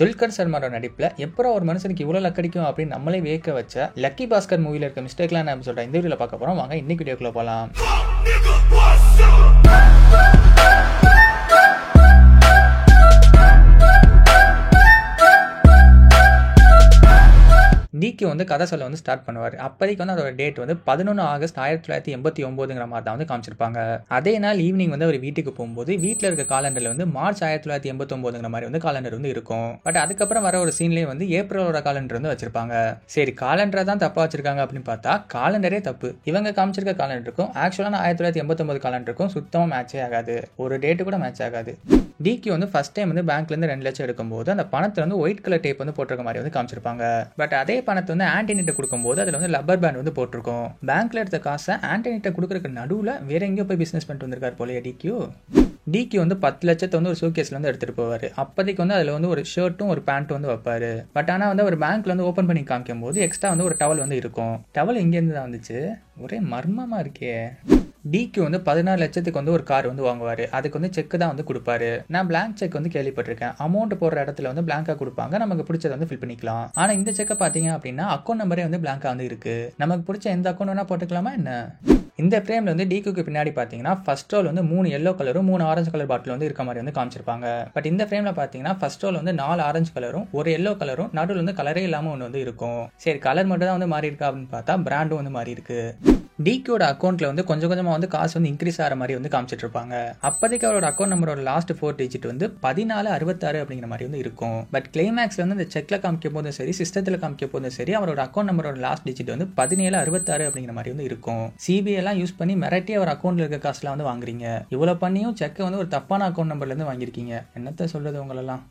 துல்கர் சல்மானோட நடிப்புல எப்பறம் ஒரு மனுஷனுக்கு இவ்வளவு லக் அடிக்கும் அப்படின்னு நம்மளே வியக்க வச்ச லக்கி பாஸ்கர் மூவில இருக்க மிஸ்டேக்லாம் நம்ம சொல்றேன். இந்த வீடியோல பார்க்க போறோம். வாங்க இன்னைக்கு வீடியோக்குள்ள போலாம். டிக்கு வந்து கதை சொல்ல வந்து ஸ்டார்ட் பண்ணுவார். அப்போதைக்கு வந்து அதோட டேட் வந்து 11 ஆகஸ்ட் 1989ங்கிற மாதிரி தான் வந்து காமிச்சிருப்பாங்க. அதே நாள் ஈவினிங் வந்து அவர் வீட்டுக்கு போகும்போது வீட்டில் இருக்க காலண்டரில் வந்து மார்ச் 1989ங்கிற மாதிரி வந்து காலண்டர் வந்து இருக்கும். பட் அதுக்கப்புறம் வர ஒரு சீன்லேயே வந்து ஏப்ரலோட காலண்டர் வந்து வச்சிருப்பாங்க. சரி, காலண்டரை தான் தப்பா வச்சிருக்காங்க அப்படின்னு பார்த்தா காலண்டரே தப்பு. இவங்க காமிச்சிருக்க காலண்டருக்கும் ஆக்சுவலான 1989 காலண்டருக்கும் சுத்தமாக மேட்சே ஆகாது. ஒரு டேட்டு கூட மேட்ச் ஆகாது. டிக்கு வந்து ஃபர்ஸ்ட் டைம் வந்து பேங்க்லேருந்து 2 லட்சம் எடுக்கும்போது அந்த பணத்தை வந்து ஒயிட் கலர் டேப் வந்து போட்டிருக்க மாதிரி வந்து காமிச்சிருப்பாங்க. பட் அதே பணத்தை வந்து ஆண்டனிட்ட கொடுக்கும்போது அதில் வந்து லப்பர் பேண்ட் வந்து போட்டிருக்கும். பேங்க்ல எடுத்த காசை ஆண்டனிட்ட கொடுக்கறதுக்கு நடுவில் வேற எங்கேயோ போய் பிசினஸ் பண்ணிட்டு வந்திருக்காரு போலயே டிக்கு வந்து 10 லட்சத்தை வந்து ஒரு சூட்கேஸ்ல வந்து எடுத்துட்டு போவாரு. அப்போதைக்கு வந்து அதில் வந்து ஒரு ஷர்ட்டும் ஒரு பேண்ட்டும் வந்து வைப்பாரு. பட் ஆனால் வந்து ஒரு பேங்க்ல வந்து ஓப்பன் பண்ணி காமிக்கும் போது எக்ஸ்ட்ரா வந்து ஒரு டவல் வந்து இருக்கும். டவல் எங்கேருந்து தான் வந்துச்சு? ஒரே மர்மமா இருக்கே. டிக்கு வந்து 16 லட்சத்துக்கு வந்து ஒரு கார் வந்து வாங்குவாரு. அதுக்கு வந்து செக் தான் வந்து கொடுப்பாரு. நான் பிளாங்க் செக் வந்து கேள்விப்பட்டிருக்கேன். அமௌண்ட் போடுற இடத்துல வந்து பிளாங்கா கொடுப்பாங்க. நமக்கு பிடிச்சதை வந்து ஃபில் பண்ணிக்கலாம். ஆனா இந்த செக்கை பாத்தீங்க அப்படின்னா அக்கௌண்ட் நம்பரே வந்து பிளாங்கா வந்து இருக்கு. நமக்கு பிடிச்ச எந்த அக்கௌண்ட் வேணா போட்டுக்கலாமா என்ன? இந்த ஃப்ரேம்ல வந்து டிக்கு பின்னாடி பாத்தீங்கன்னா ஃபர்ஸ்ட் ரோல் வந்து 3 எல்லோ கலரும் 3 ஆரஞ்சு கலர் பாட்டில் வந்து இருக்க மாதிரி வந்து காமிச்சிருப்பாங்க. பட் இந்த ஃப்ரேம்ல பாத்தீங்கன்னா ஃபர்ஸ்ட் ரோல் வந்து 4 ஆரஞ்சு கலரும் ஒரு எல்லோ கலரும் நடுவில் வந்து கலரே இல்லாம ஒன்று வந்து இருக்கும். சரி, கலர் மட்டும் தான் வந்து மாறி இருக்கா அப்படின்னு பார்த்தா பிராண்டும் வந்து மாறி இருக்கு. டிக்கியோட அக்கௌண்ட்ல வந்து கொஞ்சம் கொஞ்சமா வந்து காசு வந்து இன்க்ரீஸ் ஆகிற மாதிரி வந்து காமிச்சிட்டு இருப்பாங்க. அப்போதைக்கு அவரோட அக்கௌண்ட் நம்பரோட லாஸ்ட் 4 டிஜிட் வந்து 1466 அப்படிங்கிற மாதிரி வந்து இருக்கும். பட் கிளைமேக்ஸ்ல வந்து இந்த செக்ல காமிக்க போதும் சரி, சிஸ்டத்துல காமிக்க போதும் சரி, அவரோட அக்கௌண்ட் நம்பரோட லாஸ்ட் டிஜிட் வந்து 1766 அப்படிங்கிற மாதிரி வந்து இருக்கும். சிபிஐ எல்லாம் யூஸ் பண்ணி மிரட்டி அவர் அக்கௌண்ட்ல இருக்க காசுலாம் வந்து வாங்குறீங்க. இவ்வளவு பண்ணியும் செக் வந்து ஒரு தப்பான அக்கௌண்ட் நம்பர்ல இருந்து வாங்கிருக்கீங்க. என்னத்த சொல்றது உங்களெல்லாம்.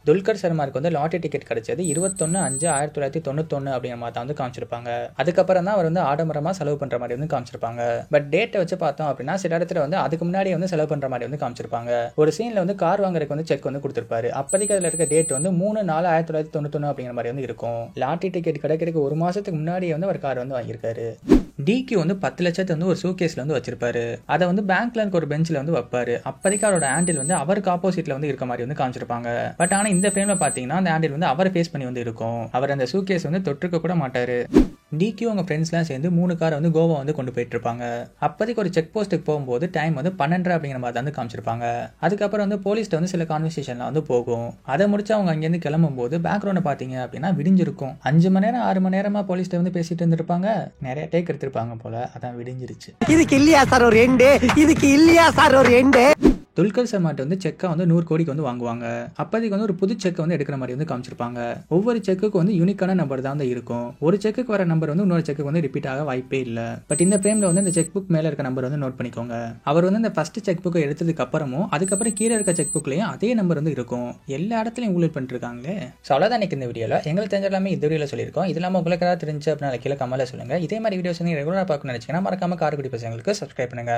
துல்கர் சல்மானுக்கு வந்து லாட்டரி டிக்கெட் கிடைச்சது 21/5/1991 அப்படிங்கிற மாதிரி தான் வந்து காமிச்சிருப்பாங்க. அதுக்கப்புறம் தான் அவர் வந்து ஆடம்பரமா செலவு பண்ற மாதிரி வந்து காமிச்சிருப்பாங்க. பட் டேட்டை வச்சு பார்த்தோம் அப்படின்னா சில இடத்துல வந்து அதுக்கு முன்னாடியே வந்து செலவு பண்ற மாதிரி வந்து காமிச்சிருப்பாங்க. ஒரு சீன்ல வந்து கார் வாங்குறதுக்கு வந்து செக் வந்து கொடுத்திருப்பாரு. அப்போதைக்கு அதுல இருக்க டேட் வந்து 3/4/1991 அப்படிங்கிற மாதிரி வந்து இருக்கும். லாட்டரி டிக்கெட் கிடைக்கிறதுக்கு ஒரு மாசத்துக்கு முன்னாடியே வந்து அவர் கார் வந்து வாங்கியிருக்காரு. டிக்கு வந்து 10 லட்சத்தை வந்து ஒரு சூட்கேஸ்ல வந்து வச்சிருப்பாரு. அதை வந்து பேங்க்ல இருக்க ஒரு பெஞ்சில் வந்து வைப்பாரு. அப்போதைக்கு அவரோட ஹேண்டில் வந்து அவருக்கு ஆப்போசிட்ல வந்து இருக்க மாதிரி வந்து காமிச்சிருப்பாங்க. பட் ஆனா இந்த ஃப்ரேம்ல பாத்தீங்கன்னா அந்த ஹேண்டில் வந்து அவரை ஃபேஸ் பண்ணி வந்து இருக்கும். அவர் அந்த சூட்கேஸ் வந்து தொற்றுக்க கூட மாட்டாரு. டிக்கு அவங்க ஃப்ரெண்ட்ஸ்லாம் சேர்ந்து 3 காரை வந்து கோவா வந்து கொண்டு போயிட்டு இருப்பாங்க. அப்போதைக்கு ஒரு செக் போஸ்ட்டுக்கு போகும்போது டைம் வந்து 12 அப்படிங்கிற மாதிரி வந்து காமிச்சிருப்பாங்க. அதுக்கப்புறம் வந்து போலீஸ்ட்ட வந்து சில கான்வர்சேஷன்லாம் வந்து போகும். அதை முடிச்சு அவங்க அங்கேருந்து கிளம்பும் போது பேக்ரவுண்ட் பாத்தீங்க அப்படின்னா விடிஞ்சிருக்கும். 5 மணி நேரம் 6 மணி நேரமா போலீஸ்ட்ட வந்து பேசிட்டு இருந்திருப்பாங்க. நிறைய டேக் எடுத்திருப்பாங்க போல, அதான் விடிஞ்சிருச்சு. இதுக்கு இல்லையா சார் ஒரு எண்டு? இதுக்கு இல்லையா சார் ஒரு எண்டு? துல்கர் சல்மான் வந்து செக்கை வந்து 100 கோடிக்கு வந்து வாங்குவாங்க. அப்போதைக்கு வந்து ஒரு புது செக்கை வந்து எடுக்கிற மாதிரி வந்து காமிச்சிருப்பாங்க. ஒவ்வொரு செக்குக்கு வந்து யூனிக்கான நம்பர் தான் வந்து இருக்கும். ஒரு செக்குக்கு வர நம்பர் வந்து இன்னொரு செக்குக்கு வந்து ரிப்பீட் ஆக வாய்ப்பே இல்லை. பட் இந்த ஃப்ரேம்ல வந்து இந்த செக் புக் மேல இருக்க நம்பர் வந்து நோட் பண்ணிக்கோங்க. அவர் வந்து இந்த ஃபர்ஸ்ட் செக் புக்கை எடுத்ததுக்கு அப்புறமும் அதுக்கப்புறம் கீழே இருக்க செக் புக்லயும் அதே நம்பர் வந்து இருக்கும். எல்லா இடத்துலையும் ஊழல் பண்ணிட்டு இருக்காங்களே. அவ்வளோதான் இன்னைக்கு இந்த வீடியோல எங்களுக்கு தெரிஞ்ச எல்லாமே இந்த வீடியோல சொல்லியிருக்கோம். இது இல்லாமல் உங்களுக்கு ஏதாவது தெரிஞ்சு அப்படின்னா கீழே கமெண்ட்ல சொல்லுங்க. இதே மாதிரி வீடியோஸ் நீங்க ரெகுலரா பார்க்கணும்னு நினைச்சீங்கன்னா மறக்காம காரைக்குடி பசங்களுக்கு சப்ஸ்கிரைப் பண்ணுங்க.